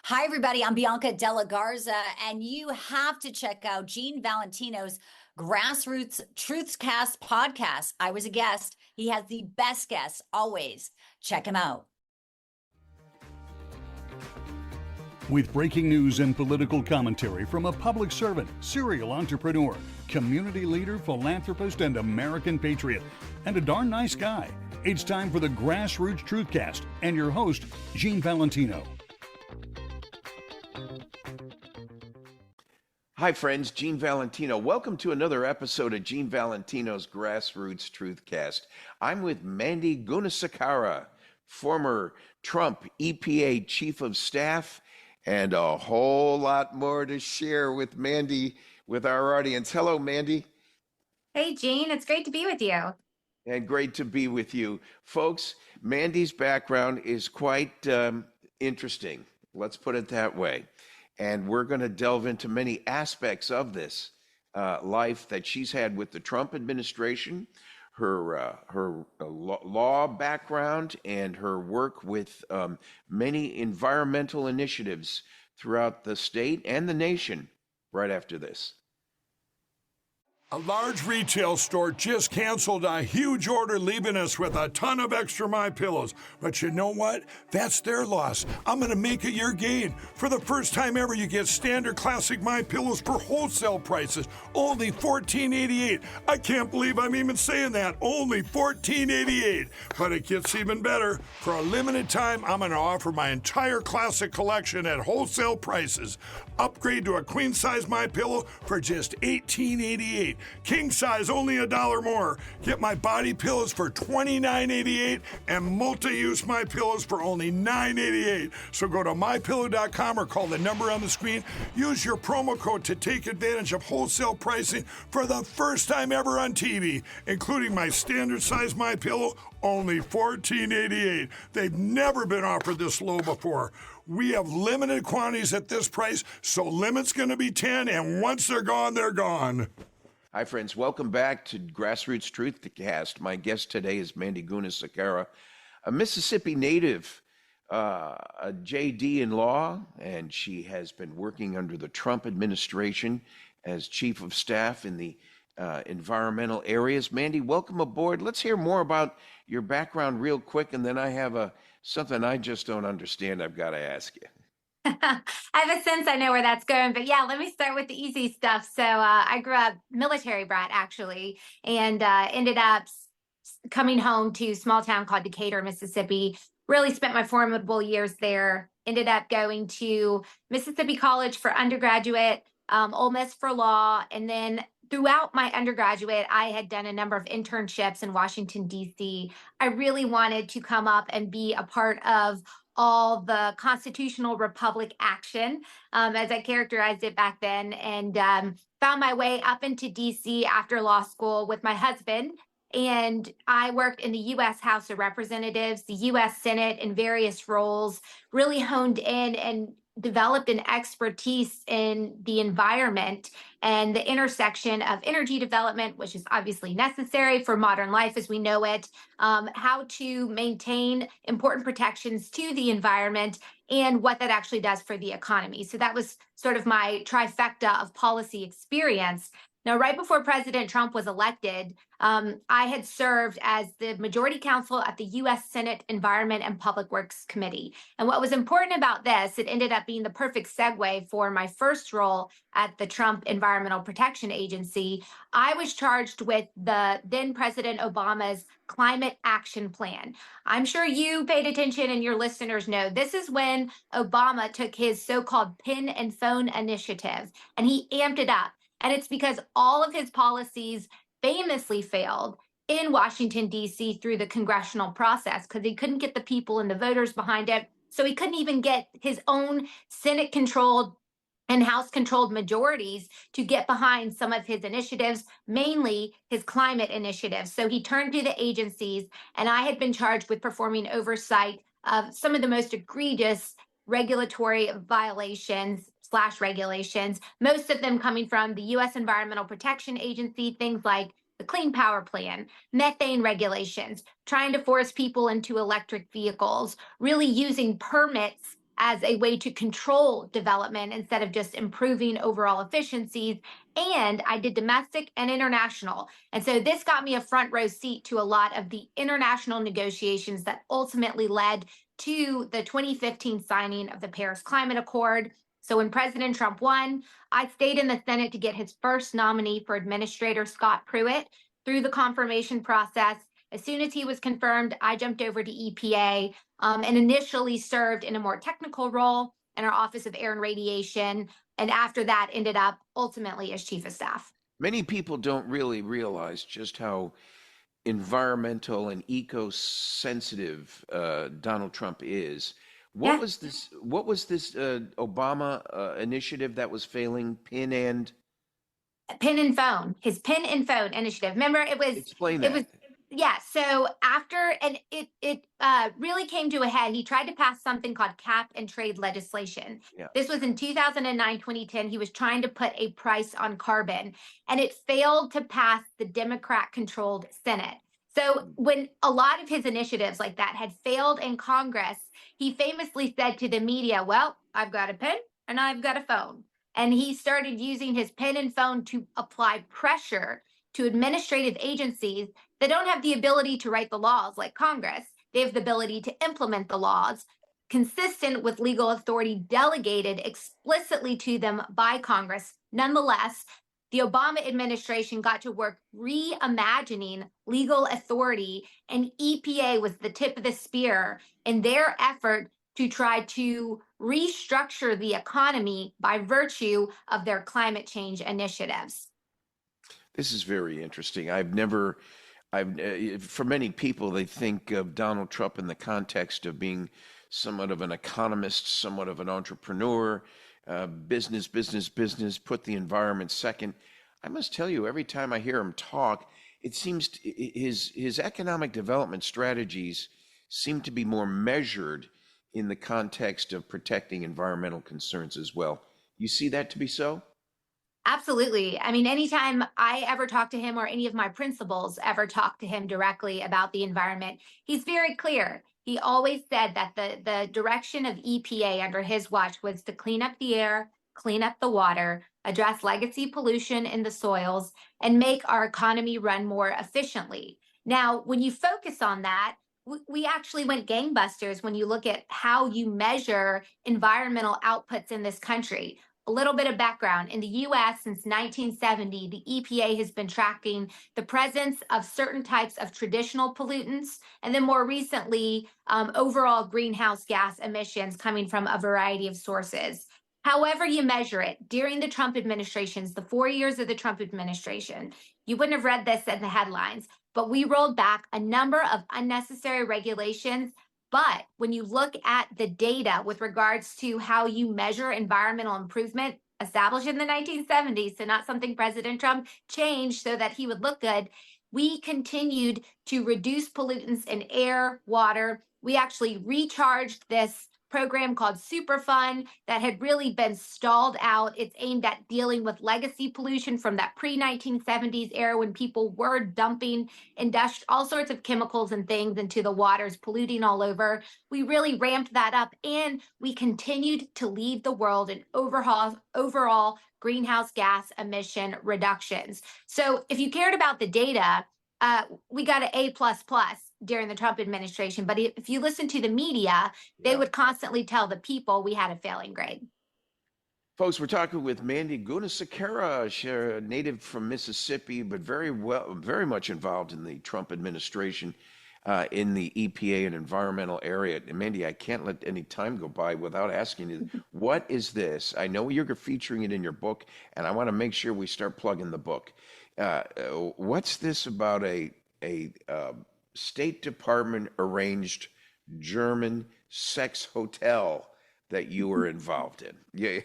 Hi, everybody. I'm Bianca Della Garza, and you have to check out Gene Valentino's Grassroots Truthscast podcast. I was a guest. He has the best guests always. Check him out. With breaking news and political commentary from a public servant, serial entrepreneur, community leader, philanthropist, and American patriot, and a darn nice guy, it's time for the Grassroots Truthcast and your host, Gene Valentino. Hi, friends. Gene Valentino. Welcome to another episode of Gene Valentino's Grassroots Truthcast. I'm with Mandy Gunasekara, former Trump EPA Chief of Staff, and a whole lot more to share with Mandy, with our audience. Hello, Mandy. Hey, Gene. It's great to be with you. And great to be with you. Folks, Mandy's background is quite interesting. Let's put it that way. And we're going to delve into many aspects of this life that she's had with the Trump administration, her law background, and her work with many environmental initiatives throughout the state and the nation right after this. A large retail store just canceled a huge order, leaving us with a ton of extra MyPillows. But you know what? That's their loss. I'm going to make it your gain. For the first time ever, you get standard classic MyPillows for wholesale prices, only $14.88. I can't believe I'm even saying that. Only $14.88. But it gets even better. For a limited time, I'm going to offer my entire classic collection at wholesale prices. Upgrade to a queen size MyPillow for just $18.88. King size only $1 more. Get my body pillows for $29.88 and multi-use MyPillows for only $9.88. So go to mypillow.com or call the number on the screen. Use your promo code to take advantage of wholesale pricing for the first time ever on TV, including my standard size MyPillow, only $14.88. They've never been offered this low before. We have limited quantities at this price, so limit's going to be 10, and once they're gone, they're gone. Hi, friends. Welcome back to Grassroots Truthcast. My guest today is Mandy Gunasekara, a Mississippi native, a JD in law, and she has been working under the Trump administration as Chief of Staff in the environmental areas. Mandy, welcome aboard. Let's hear more about your background real quick, and then I have something I just don't understand I've got to ask you. I have a sense I know where that's going, but yeah, let me start with the easy stuff. So I grew up military brat, actually, and ended up coming home to a small town called Decatur, Mississippi. Really spent my formidable years there. Ended up going to Mississippi College for undergraduate, Ole Miss for law, and then throughout my undergraduate, I had done a number of internships in Washington, D.C. I really wanted to come up and be a part of all the constitutional republic action, as I characterized it back then, and found my way up into D.C. after law school with my husband. And I worked in the U.S. House of Representatives, the U.S. Senate in various roles, really honed in and developed an expertise in the environment and the intersection of energy development, which is obviously necessary for modern life as we know it, how to maintain important protections to the environment, and what that actually does for the economy. So that was sort of my trifecta of policy experience. Now, right before President Trump was elected, I had served as the majority counsel at the U.S. Senate Environment and Public Works Committee. And what was important about this, it ended up being the perfect segue for my first role at the Trump Environmental Protection Agency. I was charged with the then President Obama's Climate Action Plan. I'm sure you paid attention and your listeners know this is when Obama took his so-called pin and phone initiative and he amped it up. And it's because all of his policies famously failed in Washington, D.C. through the congressional process because he couldn't get the people and the voters behind it. So he couldn't even get his own Senate-controlled and House-controlled majorities to get behind some of his initiatives, mainly his climate initiatives. So he turned to the agencies, and I had been charged with performing oversight of some of the most egregious regulatory violations/regulations, most of them coming from the U.S. Environmental Protection Agency, things like the Clean Power Plan, methane regulations, trying to force people into electric vehicles, really using permits as a way to control development instead of just improving overall efficiencies. And I did domestic and international. And so this got me a front row seat to a lot of the international negotiations that ultimately led to the 2015 signing of the Paris Climate Accord. So when President Trump won, I stayed in the Senate to get his first nominee for Administrator Scott Pruitt through the confirmation process. As soon as he was confirmed, I jumped over to EPA and initially served in a more technical role in our Office of Air and Radiation. And after that, ended up ultimately as Chief of Staff. Many people don't really realize just how environmental and eco-sensitive Donald Trump is. What was this? What was this Obama initiative that was failing? Pin and Phone. His pin and phone initiative. Remember, it was. Explain It that. was. Yeah. So after, and it really came to a head. He tried to pass something called cap and trade legislation. Yeah. This was in 2009, 2010. He was trying to put a price on carbon, and it failed to pass the Democrat-controlled Senate. So when a lot of his initiatives like that had failed in Congress, he famously said to the media, well, I've got a pen and I've got a phone. And he started using his pen and phone to apply pressure to administrative agencies that don't have the ability to write the laws like Congress. They have the ability to implement the laws consistent with legal authority delegated explicitly to them by Congress. Nonetheless, the Obama administration got to work reimagining legal authority, and EPA was the tip of the spear in their effort to try to restructure the economy by virtue of their climate change initiatives. This is very interesting. For many people, they think of Donald Trump in the context of being somewhat of an economist, somewhat of an entrepreneur, business, put the environment second. I must tell you, every time I hear him talk, it seems his economic development strategies seem to be more measured in the context of protecting environmental concerns as well. You see that to be so? Absolutely. I mean, anytime I ever talk to him or any of my principals ever talk to him directly about the environment, he's very clear. He always said that the direction of EPA under his watch was to clean up the air, clean up the water, address legacy pollution in the soils, and make our economy run more efficiently. Now, when you focus on that, we actually went gangbusters when you look at how you measure environmental outputs in this country. A little bit of background. In the US since 1970, the EPA has been tracking the presence of certain types of traditional pollutants, and then more recently, overall greenhouse gas emissions coming from a variety of sources. However you measure it, during the Trump administrations, the 4 years of the Trump administration, you wouldn't have read this in the headlines, but we rolled back a number of unnecessary regulations. But when you look at the data with regards to how you measure environmental improvement established in the 1970s, so not something President Trump changed so that he would look good, we continued to reduce pollutants in air, water. We actually recharged this program called Superfund that had really been stalled out. It's aimed at dealing with legacy pollution from that pre-1970s era when people were dumping all sorts of chemicals and things into the waters, polluting all over. We really ramped that up, and we continued to lead the world in overall greenhouse gas emission reductions. So if you cared about the data, we got an A++ during the Trump administration. But if you listen to the media, they would constantly tell the people we had a failing grade. Folks, we're talking with Mandy Gunasekera, she's a native from Mississippi, but very much involved in the Trump administration in the EPA and environmental area. And Mandy, I can't let any time go by without asking you, what is this? I know you're featuring it in your book, and I want to make sure we start plugging the book. What's this about a State Department arranged German sex hotel that you were involved in? Yeah.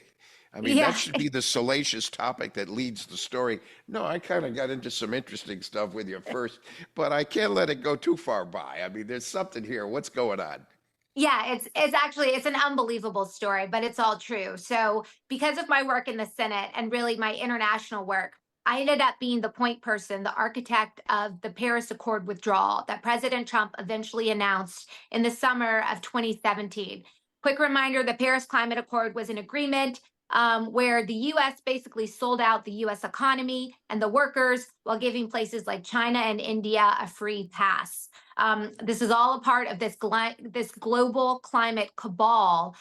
I mean, that should be the salacious topic that leads the story. No, I kind of got into some interesting stuff with you first, but I can't let it go too far by. I mean, there's something here. What's going on? Yeah, it's an unbelievable story, but it's all true. So because of my work in the Senate and really my international work, I ended up being the point person, the architect of the Paris Accord withdrawal that President Trump eventually announced in the summer of 2017. Quick reminder, the Paris Climate Accord was an agreement where the U.S. basically sold out the U.S. economy and the workers while giving places like China and India a free pass. This is all a part of this global climate cabal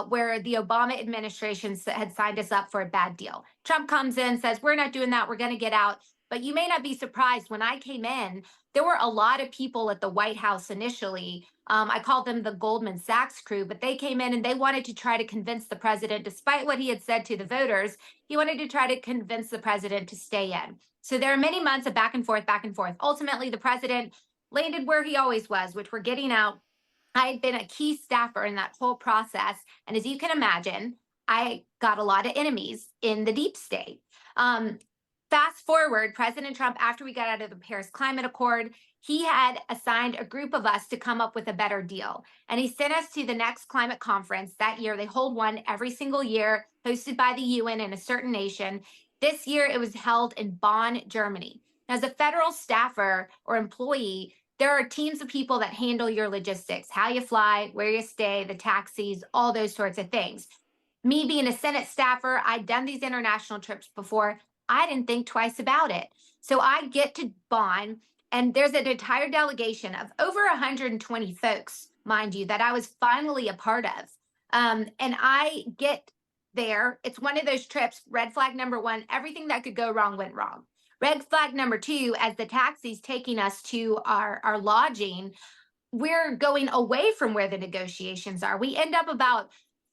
where the Obama administration had signed us up for a bad deal. Trump comes in, says, we're not doing that, we're going to get out. But you may not be surprised, when I came in, there were a lot of people at the White House initially. I called them the Goldman Sachs crew, but they came in and they wanted to try to convince the president, despite what he had said to the voters, he wanted to try to convince the president to stay in. So there are many months of back and forth, back and forth. Ultimately, the president landed where he always was, which we're getting out. I had been a key staffer in that whole process. And as you can imagine, I got a lot of enemies in the deep state. Fast forward, President Trump, after we got out of the Paris Climate Accord, he had assigned a group of us to come up with a better deal. And he sent us to the next climate conference that year. They hold one every single year, hosted by the UN in a certain nation. This year, it was held in Bonn, Germany. As a federal staffer or employee, there are teams of people that handle your logistics, how you fly, where you stay, the taxis, all those sorts of things. Me being a Senate staffer, I'd done these international trips before. I didn't think twice about it. So I get to Bonn, and there's an entire delegation of over 120 folks, mind you, that I was finally a part of. And I get there. It's one of those trips, red flag number one, everything that could go wrong went wrong. Red flag number two, as the taxi's taking us to our lodging, we're going away from where the negotiations are. We end up about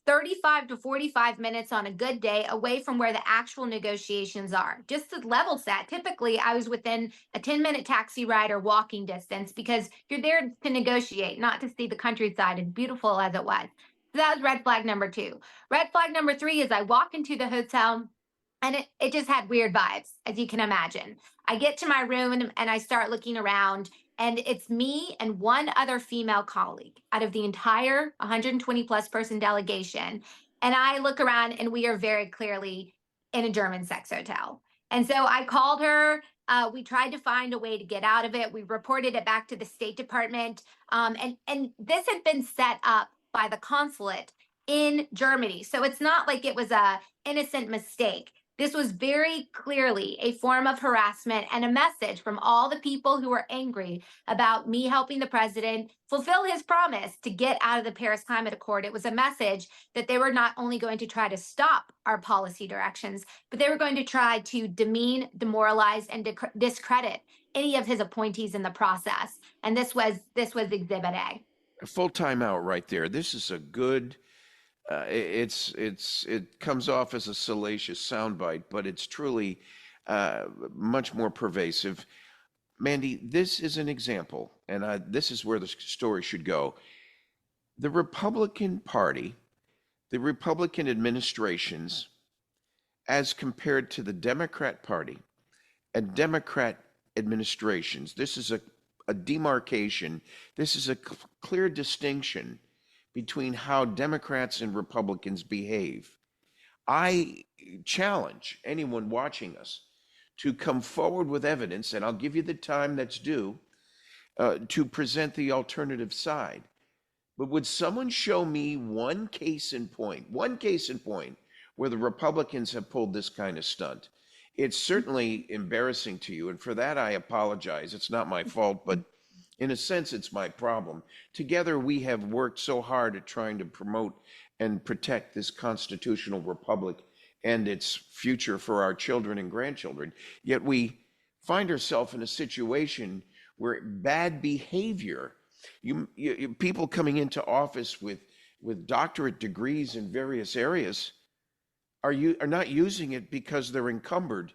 35 to 45 minutes on a good day away from where the actual negotiations are. Just to level set, typically I was within a 10-minute taxi ride or walking distance because you're there to negotiate, not to see the countryside, as beautiful as it was. So that was red flag number two. Red flag number three is I walk into the hotel and it just had weird vibes, as you can imagine. I get to my room and I start looking around, and it's me and one other female colleague out of the entire 120 plus person delegation. And I look around and we are very clearly in a German sex hotel. And so I called her. We tried to find a way to get out of it. We reported it back to the State Department. And this had been set up by the consulate in Germany. So it's not like it was a innocent mistake. This was very clearly a form of harassment and a message from all the people who were angry about me helping the president fulfill his promise to get out of the Paris Climate Accord. It was a message that they were not only going to try to stop our policy directions, but they were going to try to demean, demoralize, and discredit any of his appointees in the process. And this was Exhibit A. A full timeout right there. This is a good. It comes off as a salacious soundbite, but it's truly much more pervasive. Mandy, this is an example, and this is where the story should go. The Republican Party, the Republican administrations, as compared to the Democrat Party and Democrat administrations, this is a demarcation. This is a clear distinction between how Democrats and Republicans behave. I challenge anyone watching us to come forward with evidence, and I'll give you the time that's due to present the alternative side. But would someone show me one case in point where the Republicans have pulled this kind of stunt? It's certainly embarrassing to you, and for that I apologize. It's not my fault, but in a sense, it's my problem. Together, we have worked so hard at trying to promote and protect this constitutional republic and its future for our children and grandchildren. Yet we find ourselves in a situation where bad behavior, people coming into office with doctorate degrees in various areas are not using it because they're encumbered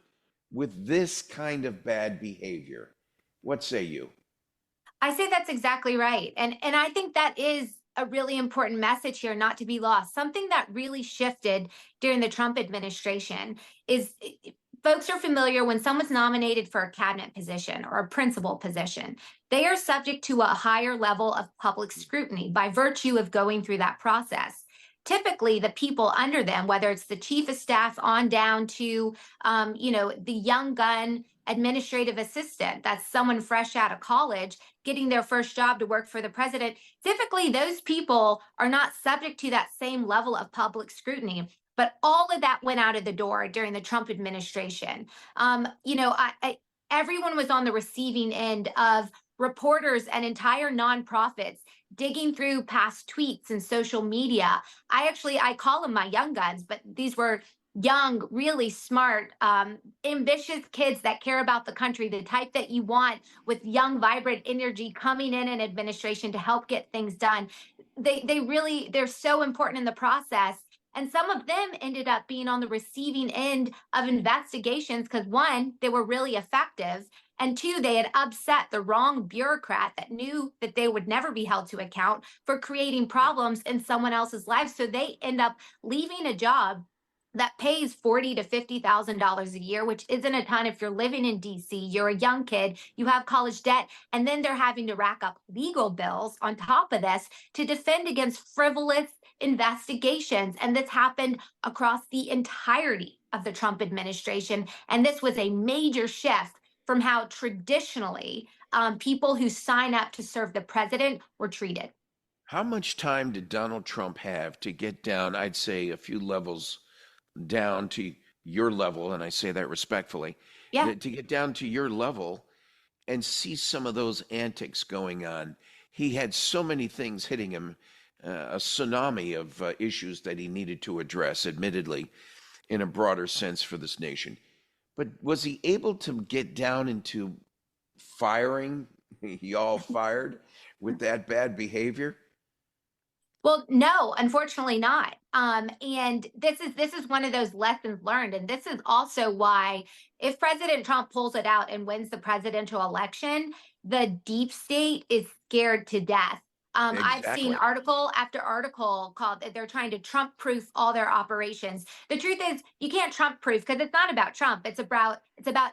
with this kind of bad behavior. What say you? I say that's exactly right. And I think that is a really important message here, not to be lost. Something that really shifted during the Trump administration is folks are familiar when someone's nominated for a cabinet position or a principal position, they are subject to a higher level of public scrutiny by virtue of going through that process. Typically, the people under them, whether it's the chief of staff on down to, the young gun administrative assistant. That's someone fresh out of college getting their first job to work for the president. Typically, those people are not subject to that same level of public scrutiny. But all of that went out of the door during the Trump administration. Everyone was on the receiving end of reporters and entire nonprofits digging through past tweets and social media. I call them my young guns, but these were young, really smart, ambitious kids that care about the country, the type that you want with young, vibrant energy coming in an administration to help get things done. They're so important in the process. And some of them ended up being on the receiving end of investigations because, one, they were really effective. And two, they had upset the wrong bureaucrat that knew that they would never be held to account for creating problems in someone else's life. So they end up leaving a job that pays $40,000 to $50,000 a year, which isn't a ton if you're living in DC, you're a young kid, you have college debt, and then they're having to rack up legal bills on top of this to defend against frivolous investigations. And this happened across the entirety of the Trump administration. And this was a major shift from how traditionally people who sign up to serve the president were treated. How much time did Donald Trump have to get down, I'd say, a few levels down to your level, and I say that respectfully, Yeah. to get down to your level and see some of those antics going on? He had so many things hitting him, a tsunami of issues that he needed to address, admittedly, in a broader sense for this nation. But was he able to get down into firing y'all fired with that bad behavior? Well, no, unfortunately not. And this is one of those lessons learned. And this is also why if President Trump pulls it out and wins the presidential election, the deep state is scared to death. I've seen Exactly. article after article called that they're trying to Trump proof all their operations. The truth is you can't Trump proof because it's not about Trump. It's about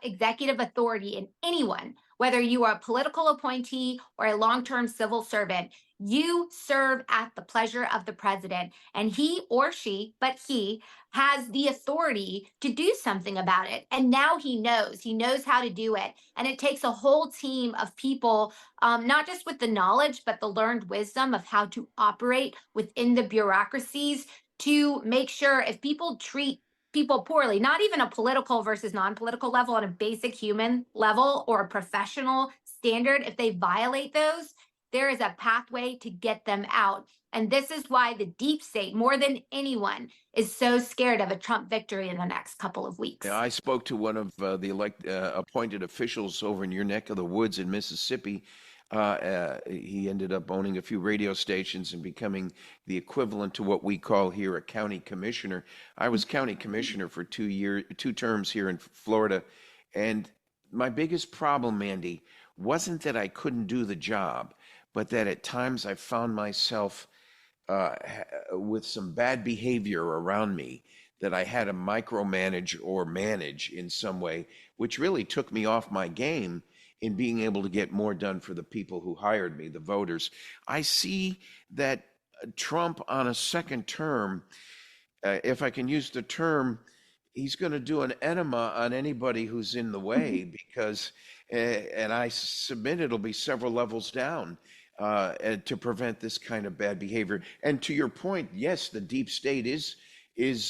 executive authority, and anyone, whether you are a political appointee or a long-term civil servant, you serve at the pleasure of the president, and he or she, but he has the authority to do something about it. And now he knows how to do it. And it takes a whole team of people, not just with the knowledge, but the learned wisdom of how to operate within the bureaucracies to make sure if people treat people poorly, not even a political versus non-political level, on a basic human level or a professional standard, if they violate those, there is a pathway to get them out. And this is why the deep state, more than anyone, is so scared of a Trump victory in the next couple of weeks. Yeah, I spoke to one of the appointed officials over in your neck of the woods in Mississippi. He ended up owning a few radio stations and becoming the equivalent to what we call here a county commissioner. I was county commissioner for 2 terms here in Florida. And my biggest problem, Mandy, wasn't that I couldn't do the job, but that at times I found myself with some bad behavior around me that I had to micromanage or manage in some way, which really took me off my game in being able to get more done for the people who hired me, the voters. I see that Trump on a second term, if I can use the term, he's going to do an enema on anybody who's in the way because, and I submit it'll be several levels down to prevent this kind of bad behavior. And to your point, yes, the deep state is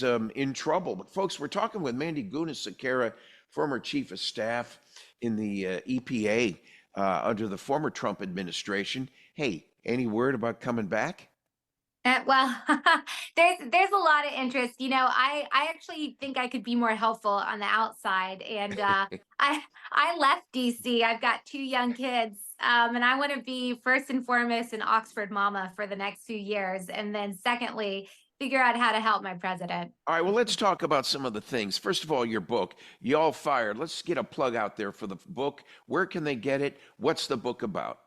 in trouble. But folks, we're talking with Mandy Gunasekara, former chief of staff in the EPA under the former Trump administration. Hey, any word about coming back? Well, there's a lot of interest. I actually think I could be more helpful on the outside. And I left DC. I've got 2 young kids, and I want to be first and foremost an Oxford mama for the next few years, and then secondly, figure out how to help my president. All right, well, let's talk about some of the things. First of all, your book, Y'all Fired. Let's get a plug out there for the book. Where can they get it? What's the book about?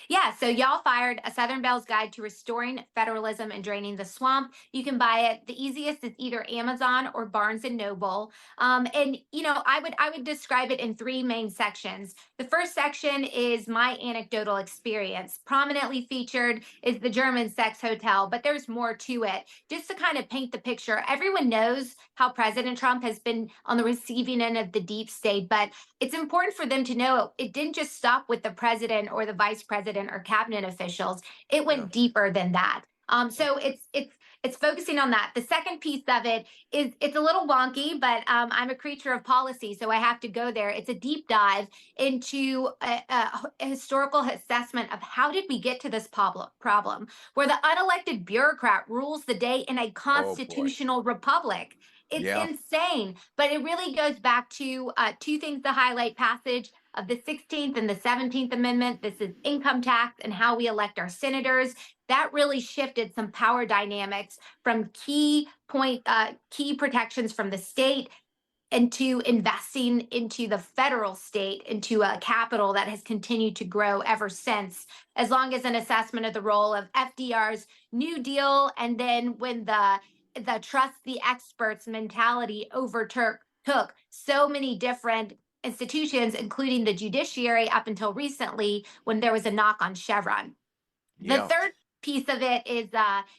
Yeah, so y'all fired A Southern Belle's Guide to Restoring Federalism and Draining the Swamp. You can buy it. The easiest is either Amazon or Barnes and Noble. And I would describe it in three main sections. The first section is my anecdotal experience. Prominently featured is the German sex hotel, but there's more to it. Just to kind of paint the picture, everyone knows how President Trump has been on the receiving end of the deep state, but it's important for them to know it didn't just stop with the president or the vice president or cabinet officials. It Yeah. went deeper than that. So it's focusing on that. The second piece of it is it's a little wonky, but I'm a creature of policy, so I have to go there. It's a deep dive into a historical assessment of how did we get to this problem where the unelected bureaucrat rules the day in a constitutional republic. It's Yeah. insane, but it really goes back to two things to highlight: passage of the 16th and the 17th Amendment. This is income tax and how we elect our senators. That really shifted some power dynamics from key protections from the state into investing into the federal state, into a capital that has continued to grow ever since, as long as an assessment of the role of FDR's New Deal. And then when the trust the experts mentality overtook so many different institutions, including the judiciary up until recently when there was a knock on Chevron. The Yeah. third piece of it is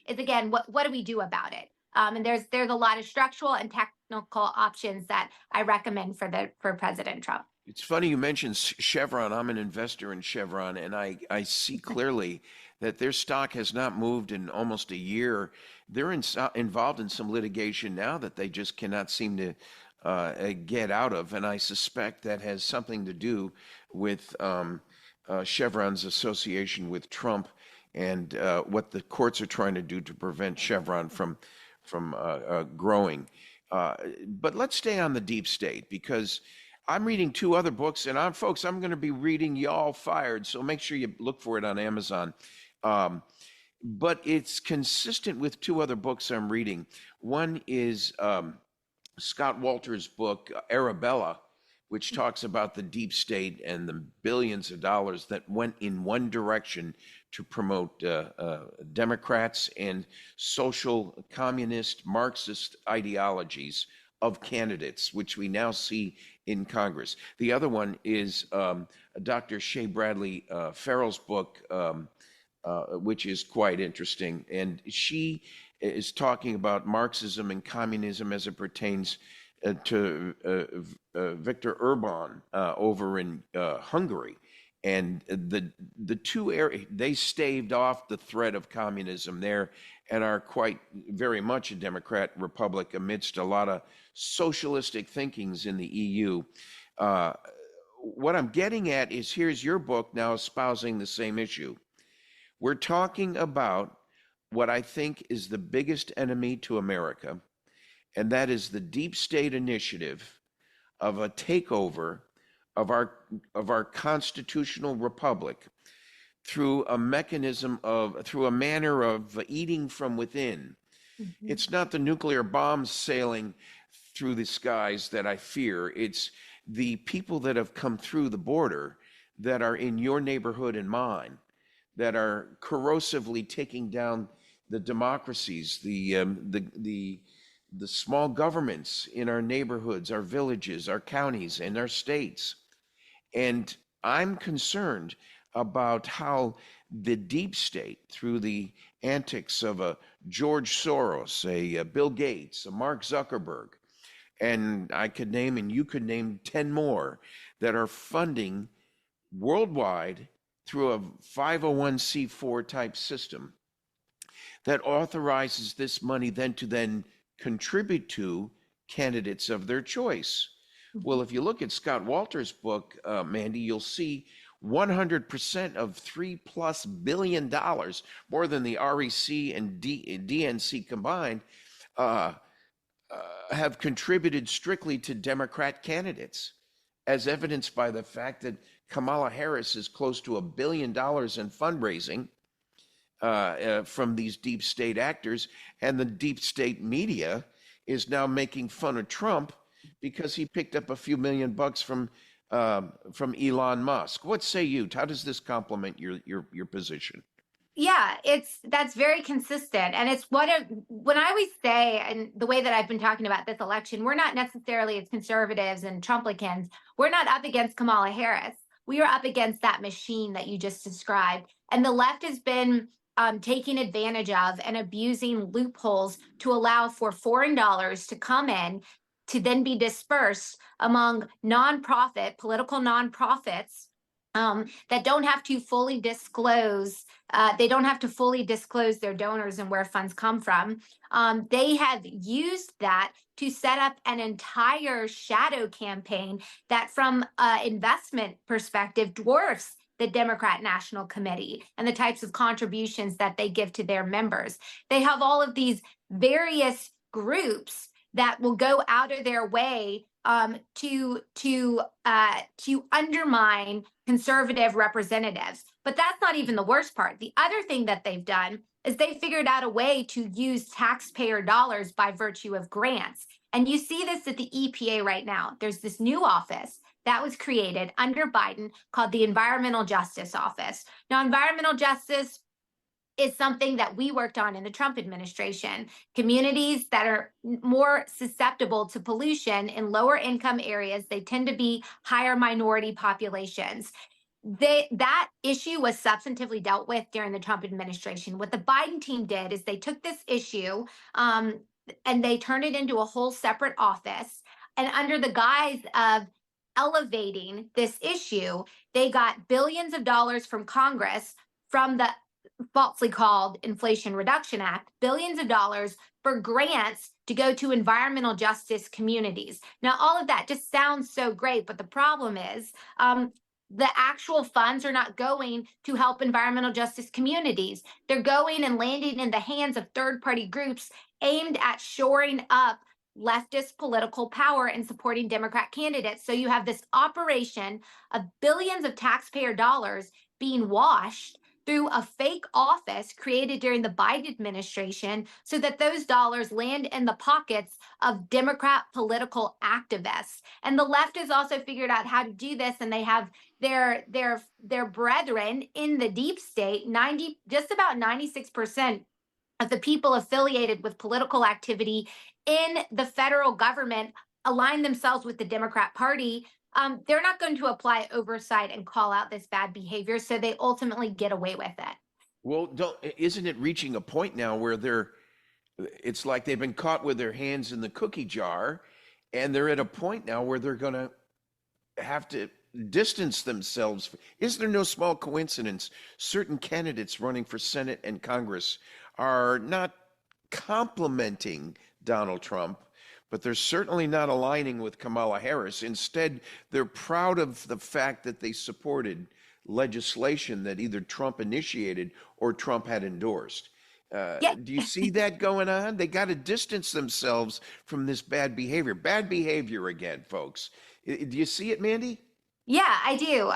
again, what do we do about it? And there's a lot of structural and technical options that I recommend for President Trump. It's funny you mentioned Chevron. I'm an investor in Chevron, and I see clearly that their stock has not moved in almost a year. They're involved in some litigation now that they just cannot seem to get out of, and I suspect that has something to do with Chevron's association with Trump and what the courts are trying to do to prevent Chevron from growing. But let's stay on the deep state, because I'm reading two other books, and I'm going to be reading Y'all Fired, so make sure you look for it on Amazon. But it's consistent with two other books I'm reading. One is Scott Walter's book, Arabella, which talks about the deep state and the billions of dollars that went in one direction to promote Democrats and social communist Marxist ideologies of candidates, which we now see in Congress. The other one is Dr. Shea Bradley Farrell's book, which is quite interesting. And she is talking about Marxism and communism as it pertains to Viktor Orban over in Hungary. And the two areas, they staved off the threat of communism there and are quite very much a Democrat republic amidst a lot of socialistic thinkings in the EU. What I'm getting at is, here's your book now espousing the same issue. We're talking about what I think is the biggest enemy to America, and that is the deep state initiative of a takeover of our constitutional republic through a manner of eating from within. Mm-hmm. It's not the nuclear bombs sailing through the skies that I fear. It's the people that have come through the border that are in your neighborhood and mine, that are corrosively taking down the democracies, the small governments in our neighborhoods, our villages, our counties, and our states. And I'm concerned about how the deep state, through the antics of a George Soros, a Bill Gates, a Mark Zuckerberg, and I could name, and you could name 10 more, that are funding worldwide through a 501c4 type system that authorizes this money to contribute to candidates of their choice. Well, if you look at Scott Walter's book, Mandy, you'll see 100% of $3+ billion, more than the REC and DNC combined, have contributed strictly to Democrat candidates, as evidenced by the fact that Kamala Harris is close to $1 billion in fundraising from these deep state actors, and the deep state media is now making fun of Trump because he picked up a few $1 million from from Elon Musk. What say you? How does this complement your position? Yeah, that's very consistent. And it's when I always say, and the way that I've been talking about this election, we're not necessarily as conservatives and Trumplicans, we're not up against Kamala Harris. We are up against that machine that you just described. And the left has been taking advantage of and abusing loopholes to allow for foreign dollars to come in to then be dispersed among political nonprofits that don't have to fully disclose. They don't have to fully disclose their donors and where funds come from. They have used that to set up an entire shadow campaign that, from an investment perspective, dwarfs the Democrat National Committee and the types of contributions that they give to their members. They have all of these various groups that will go out of their way to undermine conservative representatives. But that's not even the worst part. The other thing that they've done is they figured out a way to use taxpayer dollars by virtue of grants. And you see this at the EPA right now. There's this new office that was created under Biden called the Environmental Justice Office. Now, environmental justice is something that we worked on in the Trump administration. Communities that are more susceptible to pollution in lower income areas, they tend to be higher minority populations. That issue was substantively dealt with during the Trump administration. What the Biden team did is they took this issue and they turned it into a whole separate office. And under the guise of elevating this issue, they got billions of dollars from Congress from the falsely called Inflation Reduction Act, billions of dollars for grants to go to environmental justice communities. Now, all of that just sounds so great, but the problem is the actual funds are not going to help environmental justice communities. They're going and landing in the hands of third-party groups aimed at shoring up leftist political power and supporting Democrat candidates. So you have this operation of billions of taxpayer dollars being washed through a fake office created during the Biden administration so that those dollars land in the pockets of Democrat political activists. And the left has also figured out how to do this, and they have their brethren in the deep state. Just about 96% of the people affiliated with political activity in the federal government align themselves with the Democrat Party. They're not going to apply oversight and call out this bad behavior, so they ultimately get away with it. Well, isn't it reaching a point now where it's like they've been caught with their hands in the cookie jar, and they're at a point now where they're going to have to distance themselves? Is there no small coincidence certain candidates running for Senate and Congress are not complimenting Donald Trump, but they're certainly not aligning with Kamala Harris? Instead, they're proud of the fact that they supported legislation that either Trump initiated or Trump had endorsed. Yeah. Do you see that going on? They got to distance themselves from this bad behavior. Bad behavior again, folks. Do you see it, Mandy? Yeah, I do.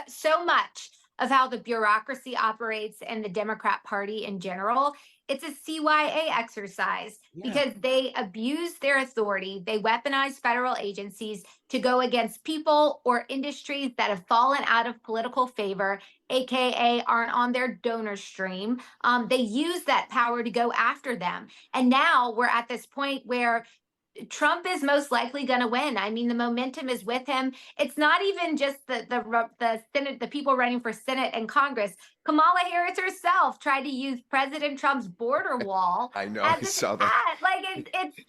So much of how the bureaucracy operates in the Democrat Party in general, it's a CYA exercise because they abuse their authority. They weaponize federal agencies to go against people or industries that have fallen out of political favor, AKA aren't on their donor stream. They use that power to go after them. And now we're at this point where Trump is most likely going to win. I mean, the momentum is with him. It's not even just the Senate, the people running for Senate and Congress. Kamala Harris herself tried to use President Trump's border wall. I know, I saw that. Like it's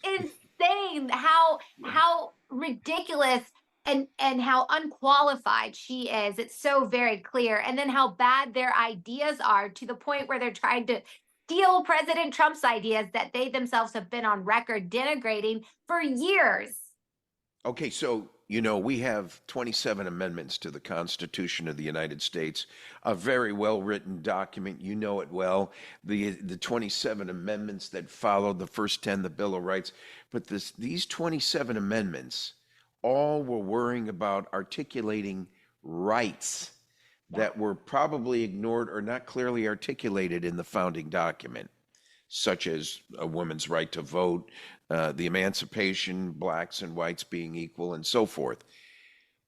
insane how ridiculous and how unqualified she is. It's so very clear. And then how bad their ideas are, to the point where they're trying to steal President Trump's ideas that they themselves have been on record denigrating for years. Okay, so, we have 27 amendments to the Constitution of the United States, a very well-written document. You know it well, the 27 amendments that followed the first 10, the Bill of Rights. But these 27 amendments all were worrying about articulating rights that were probably ignored or not clearly articulated in the founding document, such as a woman's right to vote, the emancipation, blacks and whites being equal, and so forth.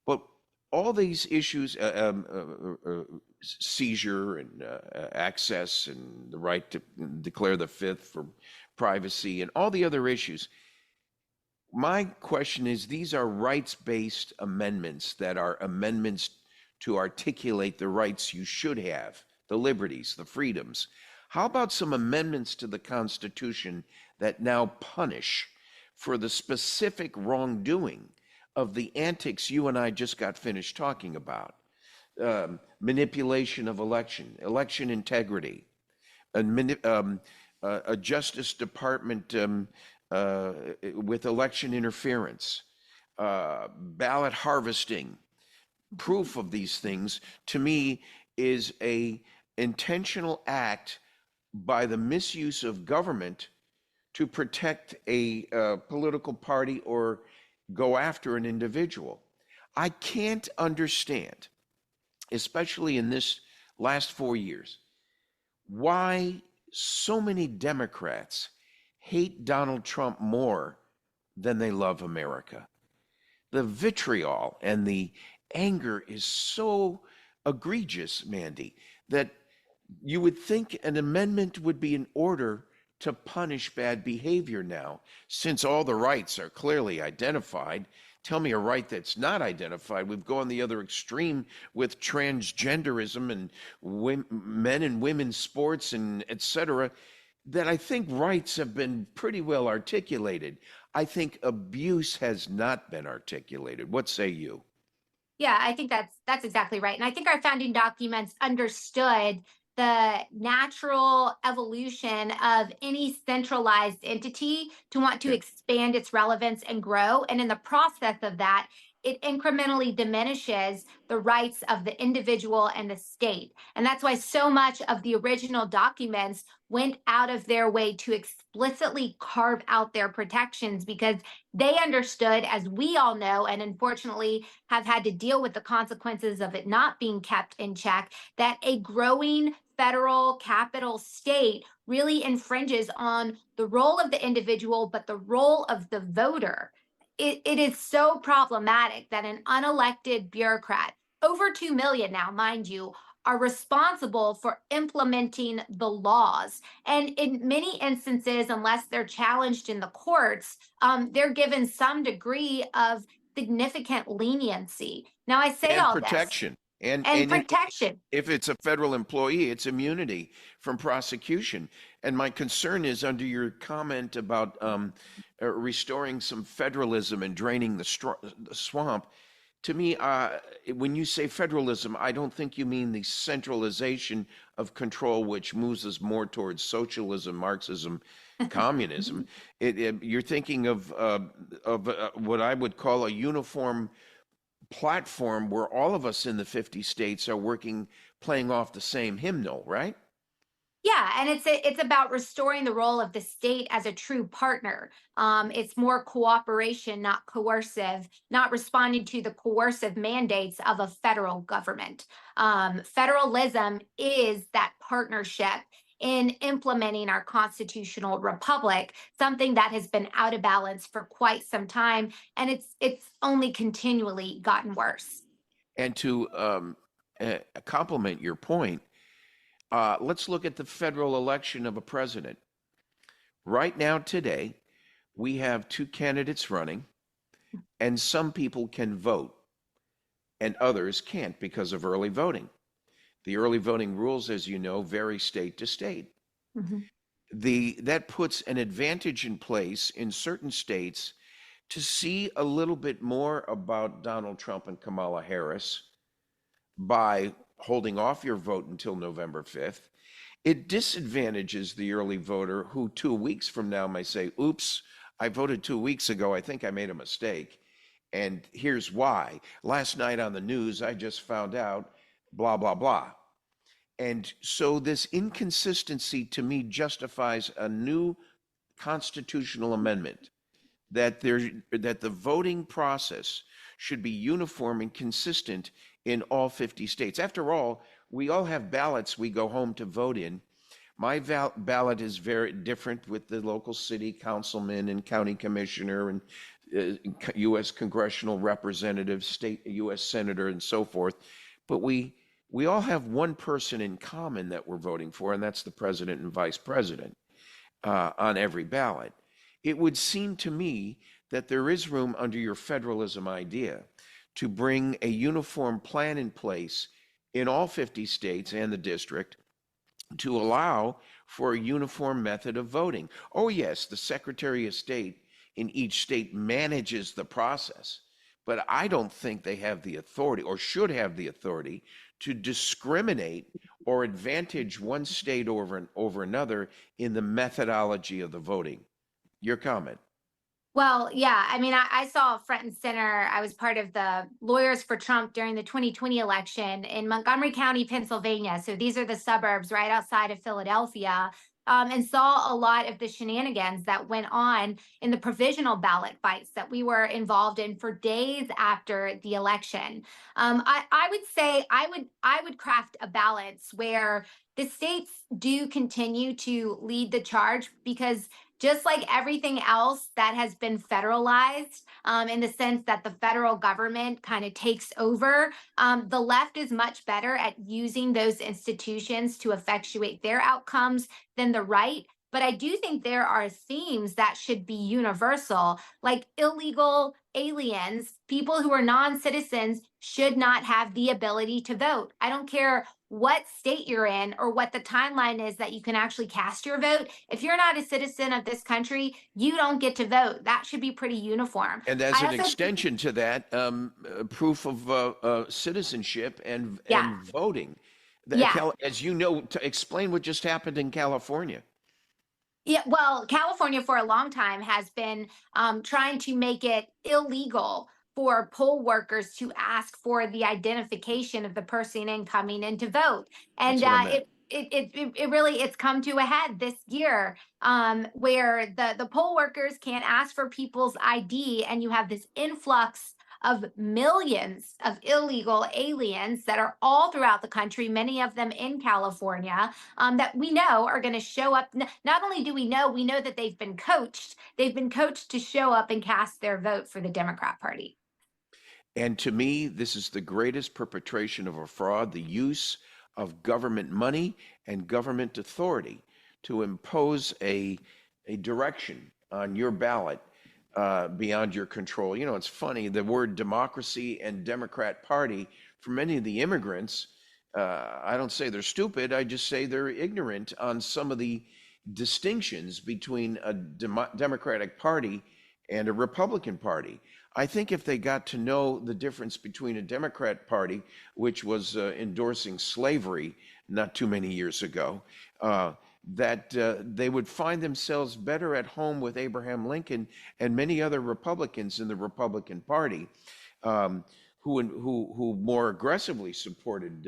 But all these issues, seizure and access and the right to declare the fifth for privacy and all the other issues, my question is, these are rights-based amendments that are amendments to articulate the rights you should have, the liberties, the freedoms. How about some amendments to the Constitution that now punish for the specific wrongdoing of the antics you and I just got finished talking about? Manipulation of election integrity, a Justice Department with election interference, ballot harvesting. Proof of these things, to me, is a intentional act by the misuse of government to protect a political party or go after an individual. I can't understand, especially in this last 4 years, why so many Democrats hate Donald Trump more than they love America. The vitriol and the anger is so egregious, Mandy, that you would think an amendment would be in order to punish bad behavior now, since all the rights are clearly identified. Tell me a right that's not identified. We've gone the other extreme with transgenderism and men and women's sports and et cetera, that I think rights have been pretty well articulated. I think abuse has not been articulated. What say you? Yeah, I think that's exactly right. And I think our founding documents understood the natural evolution of any centralized entity to want to expand its relevance and grow. And in the process of that, it incrementally diminishes the rights of the individual and the state. And that's why so much of the original documents went out of their way to explicitly carve out their protections, because they understood, as we all know, and unfortunately have had to deal with the consequences of it not being kept in check, that a growing federal capital state really infringes on the role of the individual, but the role of the voter. It is so problematic that an unelected bureaucrat, over 2 million now, mind you, are responsible for implementing the laws. And in many instances, unless they're challenged in the courts, they're given some degree of significant leniency. Now, I say and all protection. this. And Protection. If it's a federal employee, it's immunity from prosecution. And my concern is, under your comment about restoring some federalism and draining the swamp, to me, when you say federalism, I don't think you mean the centralization of control, which moves us more towards socialism, Marxism, communism. You're thinking of what I would call a uniform platform where all of us in the 50 states are working, playing off the same hymnal, right? Yeah, and it's about restoring the role of the state as a true partner. It's more cooperation, not coercive, not responding to the coercive mandates of a federal government. Federalism is that partnership in implementing our constitutional republic, something that has been out of balance for quite some time, and it's only continually gotten worse. And to complement your point, let's look at the federal election of a president. Right now, today, we have 2 candidates running, and some people can vote, and others can't because of early voting. The early voting rules, as you know, vary state to state. Mm-hmm. That puts an advantage in place in certain states to see a little bit more about Donald Trump and Kamala Harris by holding off your vote until November 5th. It disadvantages the early voter who 2 weeks from now may say, oops, I voted 2 weeks ago. I think I made a mistake. And here's why. Last night on the news, I just found out, blah, blah, blah. And so this inconsistency, to me, justifies a new constitutional amendment that the voting process should be uniform and consistent in all 50 states. After all, we all have ballots we go home to vote in. My ballot is very different with the local city councilman and county commissioner and U.S. congressional representative, state U.S. senator, and so forth. But we all have one person in common that we're voting for, and that's the president and vice president on every ballot. It would seem to me that there is room under your federalism idea to bring a uniform plan in place in all 50 states and the district to allow for a uniform method of voting. Oh, yes, the Secretary of State in each state manages the process, but I don't think they have the authority or should have the authority to discriminate or advantage one state over another in the methodology of the voting. Your comment? Well, yeah, I mean, I saw front and center. I was part of the Lawyers for Trump during the 2020 election in Montgomery County, Pennsylvania. So these are the suburbs right outside of Philadelphia, and saw a lot of the shenanigans that went on in the provisional ballot fights that we were involved in for days after the election. I would say I would craft a balance where the states do continue to lead the charge, because just like everything else that has been federalized, in the sense that the federal government kind of takes over, the left is much better at using those institutions to effectuate their outcomes than the right. But I do think there are themes that should be universal, like illegal aliens, people who are non-citizens should not have the ability to vote. I don't care what state you're in or what the timeline is that you can actually cast your vote. If you're not a citizen of this country, you don't get to vote. That should be pretty uniform. And as an extension to that, proof of citizenship and voting. As you know, to explain what just happened in California. Yeah, well, California for a long time has been trying to make it illegal for poll workers to ask for the identification of the person coming in to vote. And it's come to a head this year, where the poll workers can't ask for people's ID, and you have this influx of millions of illegal aliens that are all throughout the country, many of them in California, that we know are going to show up. Not only do we know that they've been coached to show up and cast their vote for the Democrat Party. And to me, this is the greatest perpetration of a fraud, the use of government money and government authority to impose a direction on your ballot beyond your control. You know, it's funny, the word democracy and Democrat Party, for many of the immigrants, I don't say they're stupid, I just say they're ignorant on some of the distinctions between a Democratic Party and a Republican Party. I think if they got to know the difference between a Democrat Party, which was endorsing slavery not too many years ago, that they would find themselves better at home with Abraham Lincoln and many other Republicans in the Republican Party, who more aggressively supported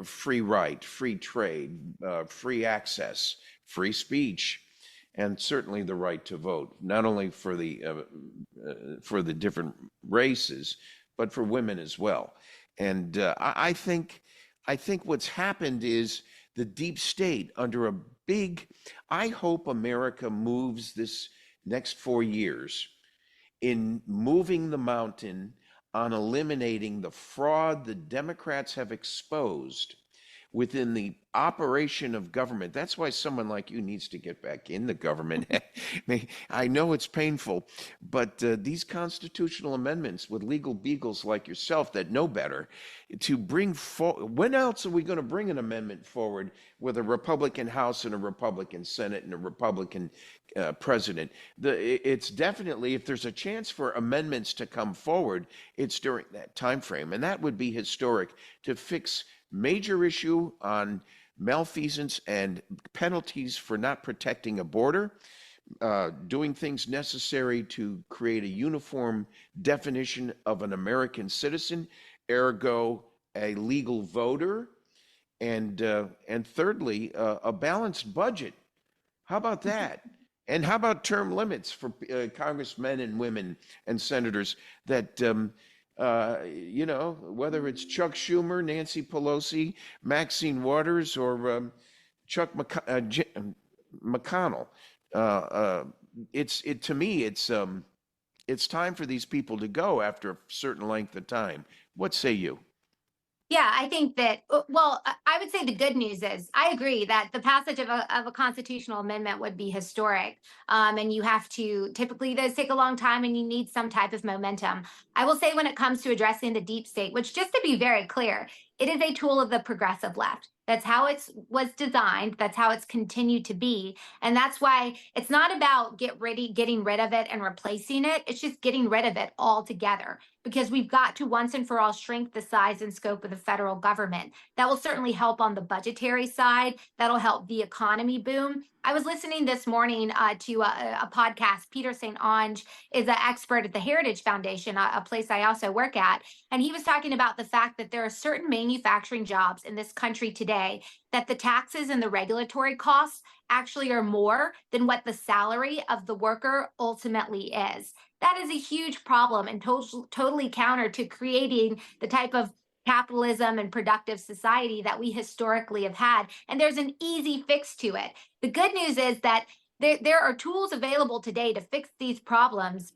free right, free trade, free access, free speech, and certainly the right to vote, not only for the different races, but for women as well. And I think what's happened is the deep state under a big, I hope America moves this next 4 years in moving the mountain on eliminating the fraud the Democrats have exposed within the operation of government. That's why someone like you needs to get back in the government. I know it's painful, but these constitutional amendments with legal beagles like yourself that know better to bring forward. When else are we going to bring an amendment forward with a Republican House and a Republican Senate and a Republican president? It's definitely, if there's a chance for amendments to come forward, it's during that time frame, and that would be historic to fix major issue on malfeasance and penalties for not protecting a border, doing things necessary to create a uniform definition of an American citizen, ergo a legal voter, and thirdly, a balanced budget. How about that? And how about term limits for congressmen and women and senators that whether it's Chuck Schumer, Nancy Pelosi, Maxine Waters, or Chuck McConnell. To me, it's it's time for these people to go after a certain length of time. What say you? Yeah, I think that, well, I would say the good news is I agree that the passage of a constitutional amendment would be historic. And you have to, typically those take a long time and you need some type of momentum. I will say when it comes to addressing the deep state, which just to be very clear, it is a tool of the progressive left. That's how it was designed. That's how it's continued to be. And that's why it's not about getting rid of it and replacing it. It's just getting rid of it altogether, because we've got to once and for all shrink the size and scope of the federal government. That will certainly help on the budgetary side. That'll help the economy boom. I was listening this morning to a podcast. Peter St. Onge is an expert at the Heritage Foundation, a place I also work at. And he was talking about the fact that there are certain manufacturing jobs in this country today that the taxes and the regulatory costs actually are more than what the salary of the worker ultimately is. That is a huge problem and totally counter to creating the type of capitalism and productive society that we historically have had. And there's an easy fix to it. The good news is that there are tools available today to fix these problems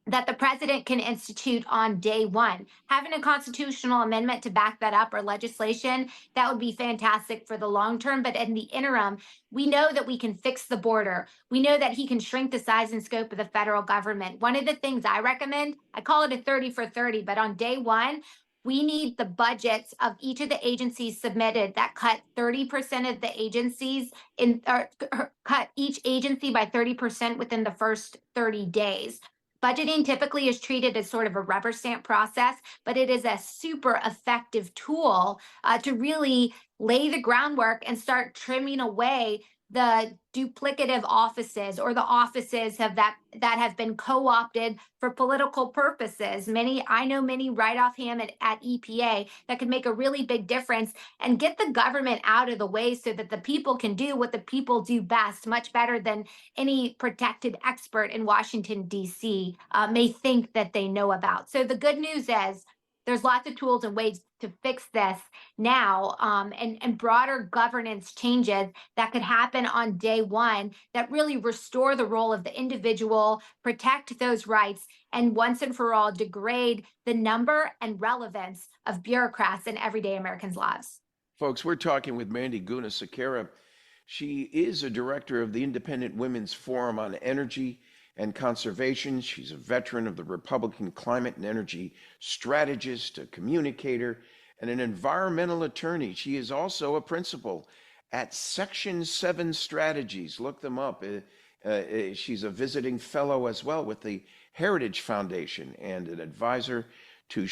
that the president can institute on day one. Having a constitutional amendment to back that up or legislation, that would be fantastic for the long term. But in the interim, we know that we can fix the border. We know that he can shrink the size and scope of the federal government. One of the things I recommend, I call it a 30 for 30, but on day one, we need the budgets of each of the agencies submitted that cut 30% of the agencies or cut each agency by 30% within the first 30 days. Budgeting typically is treated as sort of a rubber stamp process, but it is a super effective tool to really lay the groundwork and start trimming away the duplicative offices or the offices that have been co-opted for political purposes. I know many right offhand at EPA that could make a really big difference and get the government out of the way so that the people can do what the people do best, much better than any protected expert in Washington, D.C. May think that they know about. So the good news is there's lots of tools and ways to fix this now, and broader governance changes that could happen on day one that really restore the role of the individual, protect those rights, and once and for all degrade the number and relevance of bureaucrats in everyday Americans' lives. Folks, we're talking with Mandy Sakara. She is a director of the Independent Women's Forum on Energy and Conservation. She's a veteran of the Republican climate and energy strategist, a communicator, and an environmental attorney. She is also a principal at Section 7 Strategies. Look them up. She's a visiting fellow as well with the Heritage Foundation and an advisor to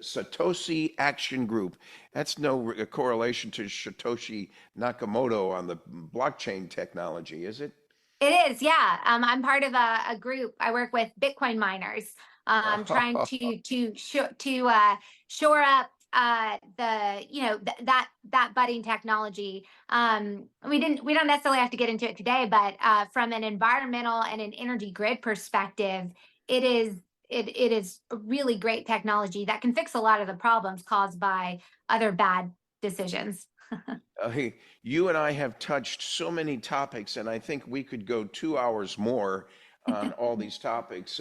Satoshi Action Group. That's no correlation to Satoshi Nakamoto on the blockchain technology, is it? It is, yeah. I'm part of a group. I work with Bitcoin miners, trying to shore up that budding technology. We don't necessarily have to get into it today, but from an environmental and an energy grid perspective, it is a really great technology that can fix a lot of the problems caused by other bad decisions. You and I have touched so many topics, and I think we could go 2 hours more on all these topics.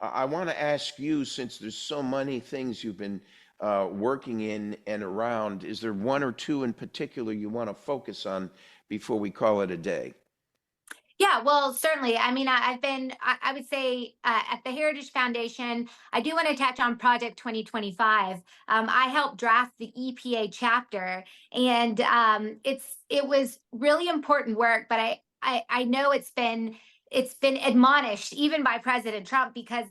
I want to ask you, since there's so many things you've been working in and around, is there one or two in particular you want to focus on before we call it a day? Yeah, well, certainly. I mean, I would say at the Heritage Foundation, I do want to touch on Project 2025. I helped draft the EPA chapter, and it was really important work, but I know it's been admonished even by President Trump, because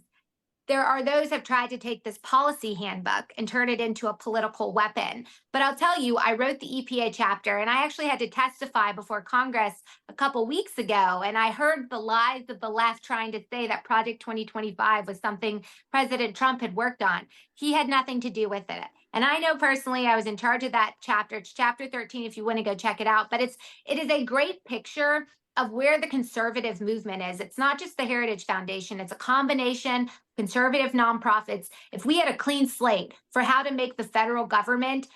there are those who have tried to take this policy handbook and turn it into a political weapon. But I'll tell you, I wrote the EPA chapter, and I actually had to testify before Congress a couple weeks ago. And I heard the lies of the left trying to say that Project 2025 was something President Trump had worked on. He had nothing to do with it. And I know personally, I was in charge of that chapter. It's chapter 13 if you want to go check it out. But it is a great picture of where the conservative movement is. It's not just the Heritage Foundation, it's a combination of conservative nonprofits. If we had a clean slate for how to make the federal government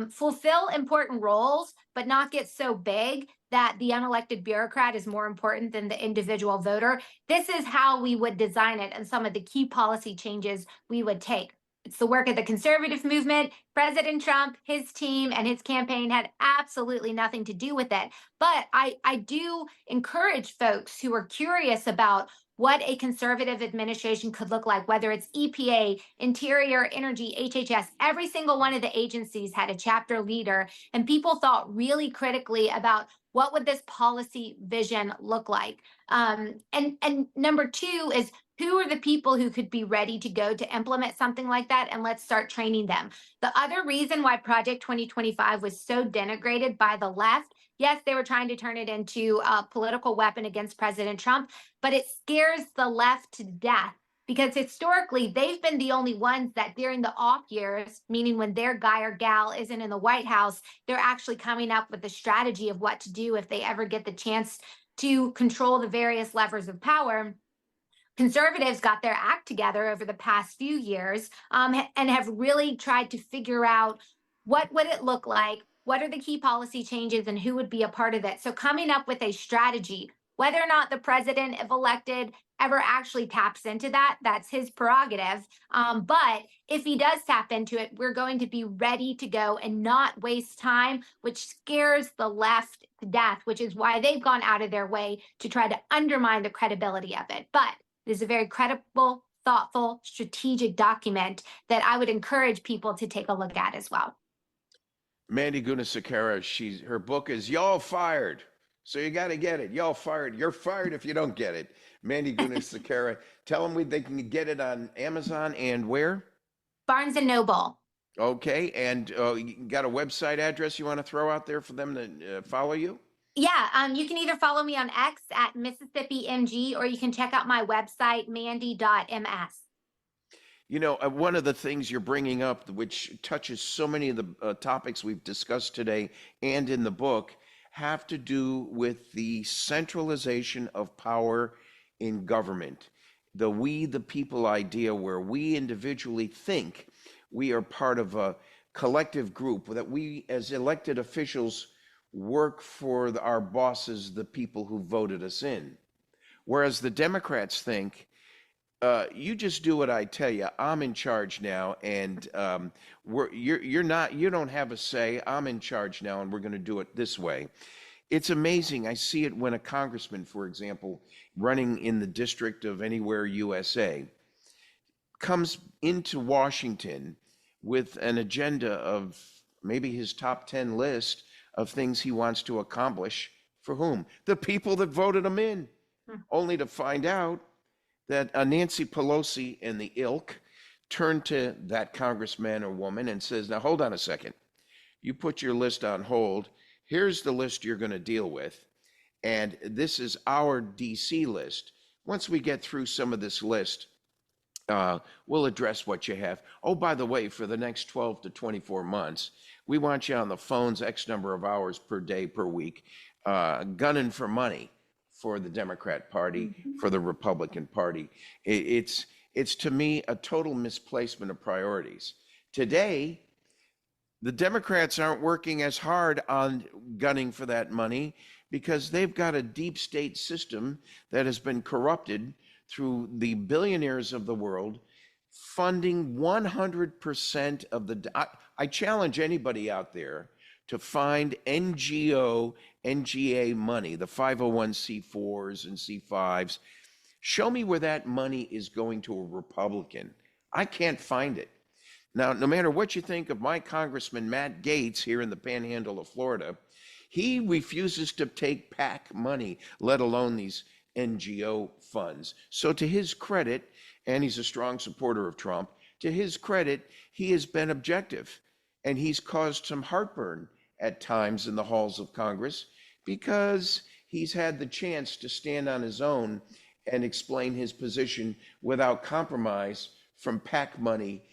fulfill important roles, but not get so big that the unelected bureaucrat is more important than the individual voter, this is how we would design it and some of the key policy changes we would take. It's the work of the conservative movement. President Trump, his team, and his campaign had absolutely nothing to do with it. But I do encourage folks who are curious about what a conservative administration could look like, whether it's EPA, Interior, Energy, HHS, every single one of the agencies had a chapter leader, and people thought really critically about what would this policy vision look like. And number two is, who are the people who could be ready to go to implement something like that? And let's start training them. The other reason why Project 2025 was so denigrated by the left, yes, they were trying to turn it into a political weapon against President Trump, but it scares the left to death because historically they've been the only ones that during the off years, meaning when their guy or gal isn't in the White House, they're actually coming up with a strategy of what to do if they ever get the chance to control the various levers of power. Conservatives got their act together over the past few years and have really tried to figure out what would it look like, what are the key policy changes, and who would be a part of it. So coming up with a strategy, whether or not the president, if elected, ever actually taps into that, that's his prerogative. But if he does tap into it, we're going to be ready to go and not waste time, which scares the left to death, which is why they've gone out of their way to try to undermine the credibility of it. But it is a very credible, thoughtful, strategic document that I would encourage people to take a look at as well. Mandy Gunasekara, her book is Y'all Fired. So you got to get it. Y'all fired. You're fired if you don't get it. Mandy Gunasekara. Tell them they can get it on Amazon and where? Barnes and Noble. Okay. And you got a website address you want to throw out there for them to follow you? Yeah, you can either follow me on X at Mississippi MG, or you can check out my website, mandy.ms. You know, one of the things you're bringing up, which touches so many of the topics we've discussed today and in the book, have to do with the centralization of power in government. The we the people idea, where we individually think we are part of a collective group, that we as elected officials work for our bosses, the people who voted us in. Whereas the Democrats think, you just do what I tell you. I'm in charge now, and you don't have a say. I'm in charge now, and we're going to do it this way. It's amazing. I see it when a congressman, for example, running in the district of anywhere USA, comes into Washington with an agenda of maybe his top 10 list of things he wants to accomplish. For whom? The people that voted him in. Only to find out that Nancy Pelosi and the ilk turned to that congressman or woman and says, now hold on a second. You put your list on hold. Here's the list you're going to deal with. And this is our DC list. Once we get through some of this list, we'll address what you have. Oh, by the way, for the next 12 to 24 months, we want you on the phones X number of hours per day, per week, gunning for money for the Democrat Party, for the Republican Party. It's to me a total misplacement of priorities. Today, the Democrats aren't working as hard on gunning for that money because they've got a deep state system that has been corrupted through the billionaires of the world, funding 100% of the... I challenge anybody out there to find NGO, NGA money, the 501c4s and C5s. Show me where that money is going to a Republican. I can't find it. Now, no matter what you think of my Congressman Matt Gaetz here in the Panhandle of Florida, he refuses to take PAC money, let alone these NGO funds. So to his credit, and he's a strong supporter of Trump, to his credit, he has been objective, and he's caused some heartburn at times in the halls of Congress because he's had the chance to stand on his own and explain his position without compromise from PAC money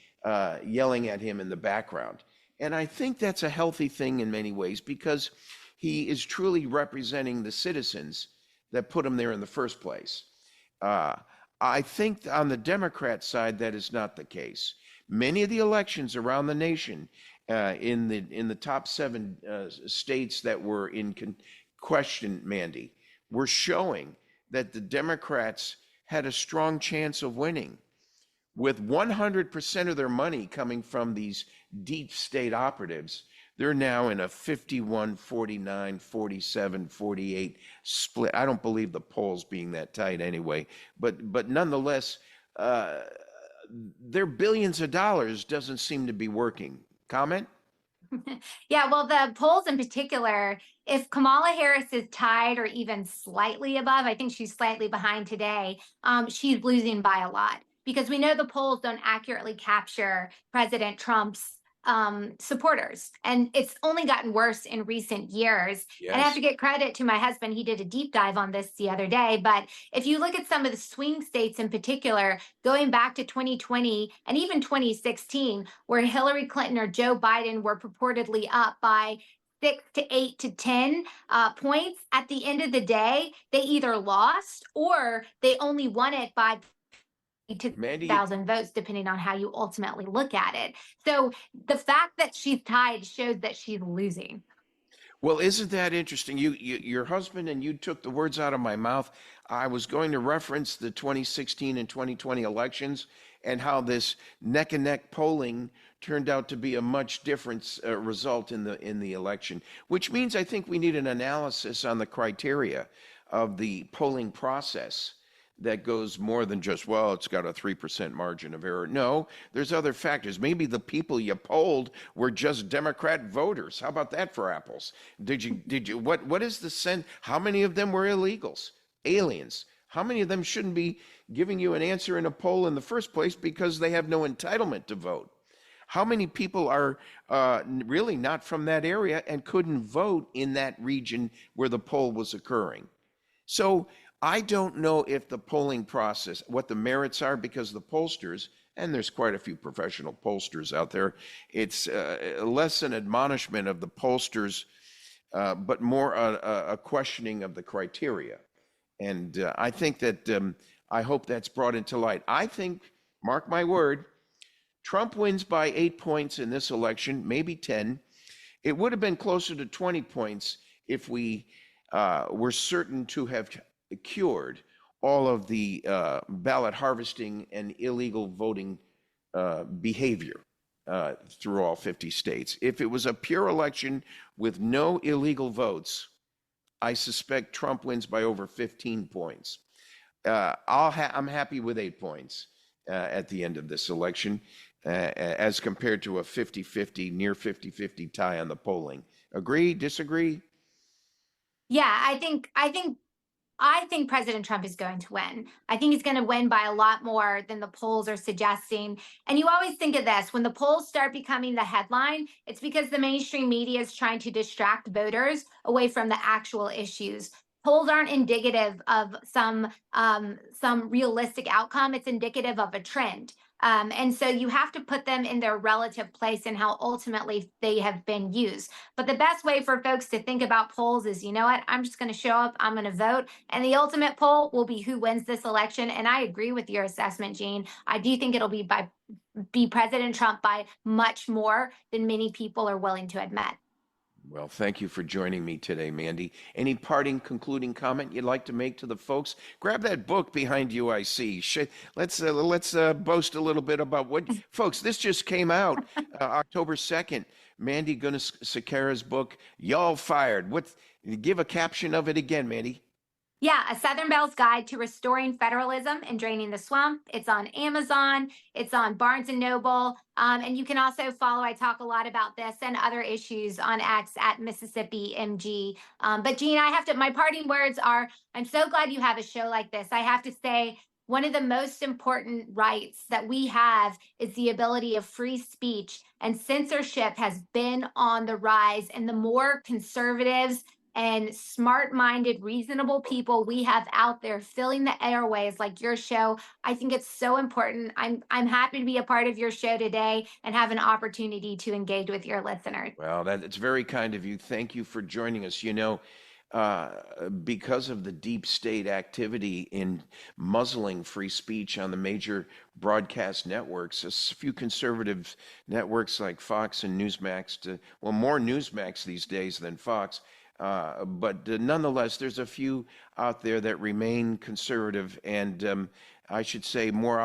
yelling at him in the background. And I think that's a healthy thing in many ways because he is truly representing the citizens that put him there in the first place. I think on the Democrat side, that is not the case. Many of the elections around the nation, in the top 7 states that were in question, Mandy, were showing that the Democrats had a strong chance of winning. With 100% of their money coming from these deep state operatives, they're now in a 51, 49, 47, 48 split. I don't believe the polls being that tight anyway, but nonetheless, their billions of dollars doesn't seem to be working. Comment? Yeah, well, the polls in particular, if Kamala Harris is tied or even slightly above, I think she's slightly behind today, she's losing by a lot, because we know the polls don't accurately capture President Trump's supporters. And it's only gotten worse in recent years. Yes. And I have to get credit to my husband. He did a deep dive on this the other day. But if you look at some of the swing states in particular, going back to 2020 and even 2016, where Hillary Clinton or Joe Biden were purportedly up by 6 to 8 to 10 points, at the end of the day, they either lost or they only won it by to Mandy, 1,000 votes, depending on how you ultimately look at it. So the fact that she's tied shows that she's losing. well, isn't that interesting? Your husband and you took the words out of my mouth. I was going to reference the 2016 and 2020 elections and how this neck and neck polling turned out to be a much different result in the election, which means I think we need an analysis on the criteria of the polling process that goes more than just, well, it's got a 3% margin of error. No, there's other factors. Maybe the people you polled were just Democrat voters. How about that for apples? What is the sense? How many of them were illegals, aliens? How many of them shouldn't be giving you an answer in a poll in the first place because they have no entitlement to vote? How many people are really not from that area and couldn't vote in that region where the poll was occurring? So I don't know if the polling process, what the merits are, because the pollsters, and there's quite a few professional pollsters out there, it's less an admonishment of the pollsters, but more a questioning of the criteria. And I think that, I hope that's brought into light. I think, mark my word, Trump wins by 8 points in this election, maybe 10. It would have been closer to 20 points if we were certain to have cured all of the ballot harvesting and illegal voting behavior through all 50 states. If it was a pure election with no illegal votes, I suspect Trump wins by over 15 points. I'm happy with 8 points at the end of this election, as compared to a 50-50, near 50-50 tie on the polling. Agree, disagree? Yeah, I think President Trump is going to win. I think he's going to win by a lot more than the polls are suggesting. And you always think of this, when the polls start becoming the headline, it's because the mainstream media is trying to distract voters away from the actual issues. Polls aren't indicative of some realistic outcome. It's indicative of a trend. And so you have to put them in their relative place and how ultimately they have been used. But the best way for folks to think about polls is, you know what, I'm just going to show up, I'm going to vote. And the ultimate poll will be who wins this election. And I agree with your assessment, Gene. I do think it'll be President Trump by much more than many people are willing to admit. Well, thank you for joining me today, Mandy. Any parting, concluding comment you'd like to make to the folks? Grab that book behind you, I see. Let's boast a little bit about what, folks, this just came out October 2nd. Mandy Gunasekera's book, Y'all Fired. Give a caption of it again, Mandy. Yeah, A Southern Belle's Guide to Restoring Federalism and Draining the Swamp. It's on Amazon. It's on Barnes & Noble. And you can also follow, I talk a lot about this and other issues on X at Mississippi MG. But Gene, my parting words are, I'm so glad you have a show like this. I have to say, one of the most important rights that we have is the ability of free speech, and censorship has been on the rise. And the more conservatives and smart-minded, reasonable people we have out there filling the airways like your show, I think it's so important. I'm happy to be a part of your show today and have an opportunity to engage with your listeners. Well, it's very kind of you. Thank you for joining us. You know, because of the deep state activity in muzzling free speech on the major broadcast networks. A few conservative networks like Fox and Newsmax, more Newsmax these days than Fox, but nonetheless, there's a few out there that remain conservative and I should say more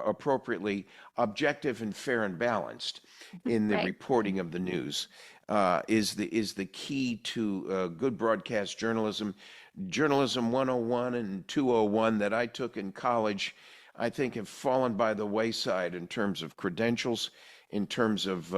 appropriately objective and fair and balanced in the reporting of the news. Is the key to good broadcast journalism. Journalism 101 and 201 that I took in college, I think have fallen by the wayside in terms of credentials, in terms of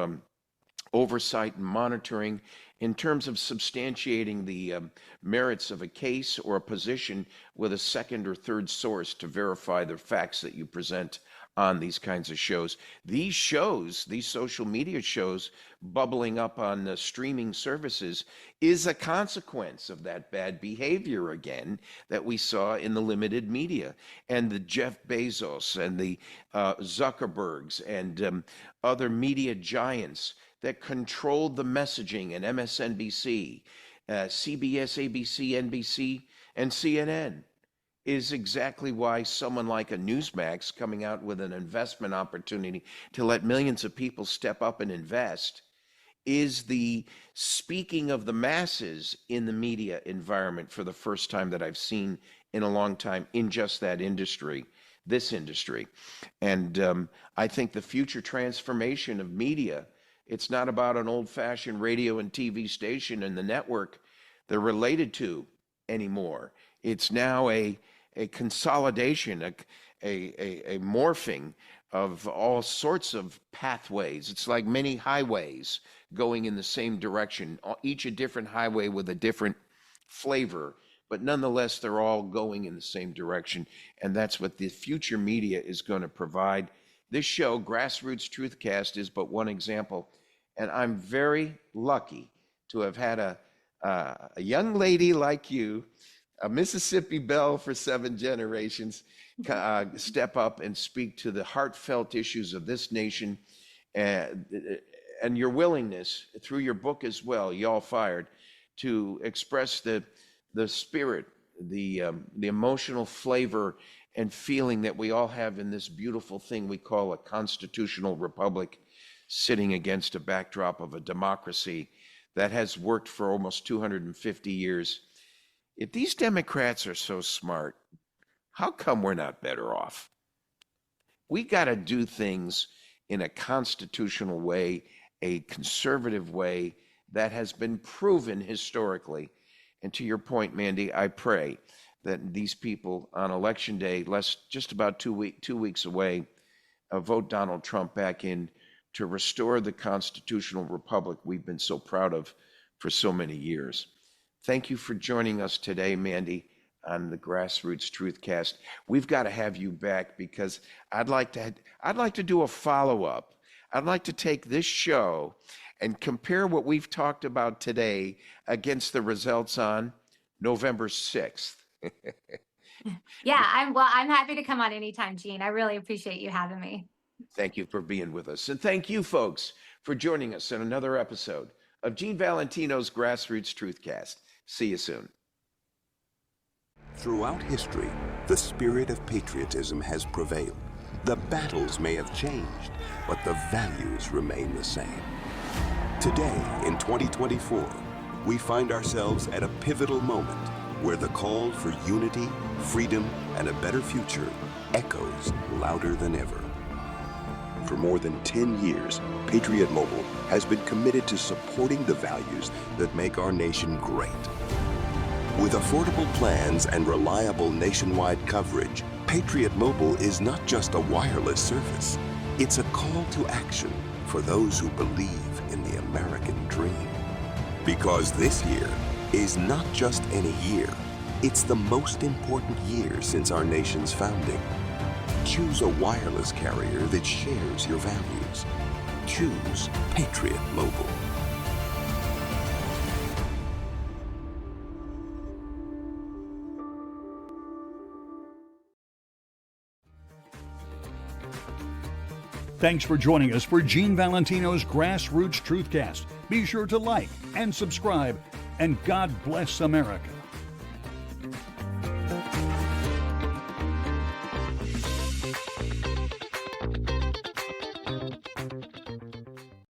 oversight and monitoring, in terms of substantiating the merits of a case or a position with a second or third source to verify the facts that you present on these kinds of shows. These shows, these social media shows bubbling up on the streaming services is a consequence of that bad behavior again that we saw in the limited media. And the Jeff Bezos and the Zuckerbergs and other media giants that controlled the messaging in MSNBC, CBS, ABC, NBC, and CNN is exactly why someone like a Newsmax coming out with an investment opportunity to let millions of people step up and invest is the speaking of the masses in the media environment for the first time that I've seen in a long time in just that industry, this industry. And I think the future transformation of media, it's not about an old-fashioned radio and TV station and the network they're related to anymore. It's now a consolidation, a morphing of all sorts of pathways. It's like many highways going in the same direction, each a different highway with a different flavor, but nonetheless, they're all going in the same direction. And that's what the future media is going to provide. This show, Grassroots Truthcast, is but one example. And I'm very lucky to have had a young lady like you, a Mississippi belle for 7 generations, step up and speak to the heartfelt issues of this nation, and your willingness through your book as well, Y'all Fired, to express the spirit, the emotional flavor and feeling that we all have in this beautiful thing we call a constitutional republic, sitting against a backdrop of a democracy that has worked for almost 250 years. If these Democrats are so smart, how come we're not better off? We got to do things in a constitutional way, a conservative way that has been proven historically. And to your point, Mandy, I pray that these people on Election Day, just about 2 weeks away, vote Donald Trump back in to restore the constitutional republic we've been so proud of for so many years. Thank you for joining us today, Mandy, on the Grassroots Truthcast. We've got to have you back because I'd like to do a follow-up. I'd like to take this show and compare what we've talked about today against the results on November 6th. Yeah, I'm happy to come on anytime, Gene. I really appreciate you having me. Thank you for being with us. And thank you, folks, for joining us in another episode of Gene Valentino's Grassroots Truthcast. See you soon. Throughout history, the spirit of patriotism has prevailed. The battles may have changed, but the values remain the same. Today, in 2024, we find ourselves at a pivotal moment where the call for unity, freedom, and a better future echoes louder than ever. For more than 10 years, Patriot Mobile has been committed to supporting the values that make our nation great. With affordable plans and reliable nationwide coverage, Patriot Mobile is not just a wireless service. It's a call to action for those who believe in the American dream. Because this year is not just any year, it's the most important year since our nation's founding. Choose a wireless carrier that shares your values. Choose Patriot Mobile. Thanks for joining us for Gene Valentino's Grassroots Truthcast. Be sure to like and subscribe and God bless America.